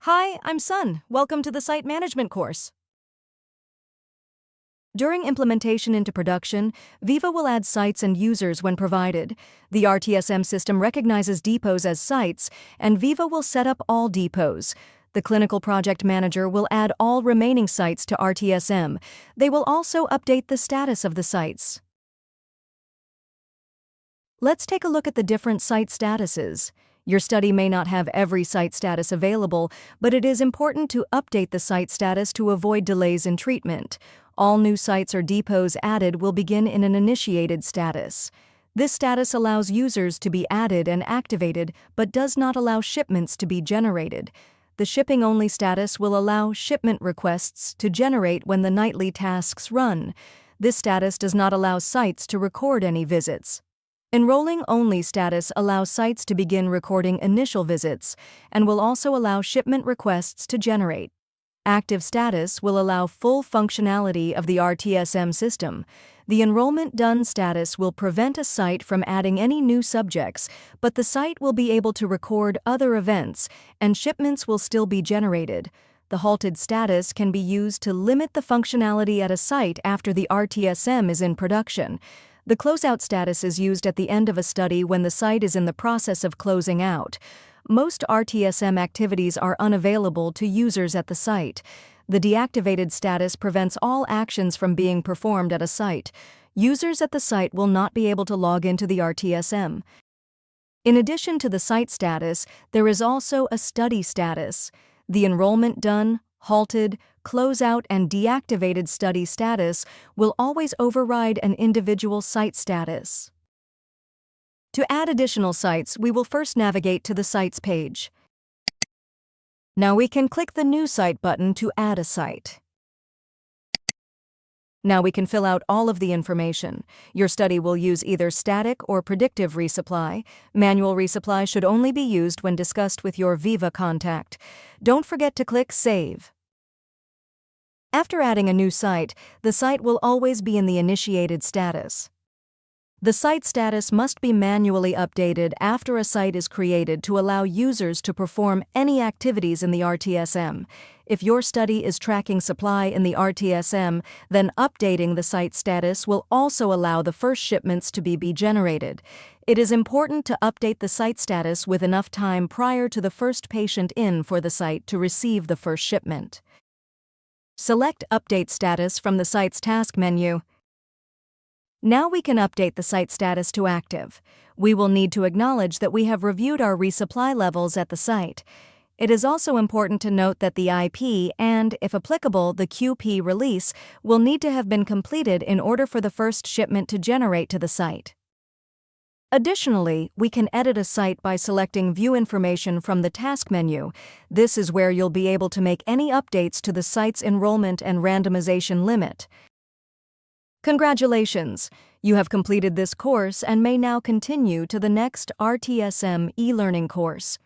Hi, I'm Sun. Welcome to the Site Management course. During implementation into production, Viva will add sites and users when provided. The RTSM system recognizes depots as sites, and Viva will set up all depots. The Clinical Project Manager will add all remaining sites to RTSM. They will also update the status of the sites. Let's take a look at the different site statuses. Your study may not have every site status available, but it is important to update the site status to avoid delays in treatment. All new sites or depots added will begin in an initiated status. This status allows users to be added and activated, but does not allow shipments to be generated. The shipping-only status will allow shipment requests to generate when the nightly tasks run. This status does not allow sites to record any visits. Enrolling-only status allows sites to begin recording initial visits and will also allow shipment requests to generate. Active status will allow full functionality of the RTSM system. The enrollment done status will prevent a site from adding any new subjects, but the site will be able to record other events, and shipments will still be generated. The halted status can be used to limit the functionality at a site after the RTSM is in production. The closeout status is used at the end of a study when the site is in the process of closing out. Most RTSM activities are unavailable to users at the site. The deactivated status prevents all actions from being performed at a site. Users at the site will not be able to log into the RTSM. In addition to the site status, there is also a study status. The enrollment done, halted, closeout, and deactivated study status will always override an individual site status. To add additional sites, we will first navigate to the Sites page. Now we can click the New Site button to add a site. Now we can fill out all of the information. Your study will use either static or predictive resupply. Manual resupply should only be used when discussed with your Viva contact. Don't forget to click Save. After adding a new site, the site will always be in the initiated status. The site status must be manually updated after a site is created to allow users to perform any activities in the RTSM. If your study is tracking supply in the RTSM, then updating the site status will also allow the first shipments to be generated. It is important to update the site status with enough time prior to the first patient in for the site to receive the first shipment. Select Update Status from the site's task menu. Now we can update the site status to active. We will need to acknowledge that we have reviewed our resupply levels at the site. It is also important to note that the IP and, if applicable, the QP release will need to have been completed in order for the first shipment to generate to the site. Additionally, we can edit a site by selecting View Information from the task menu. This is where you'll be able to make any updates to the site's enrollment and randomization limit. Congratulations! You have completed this course and may now continue to the next RTSM e-learning course.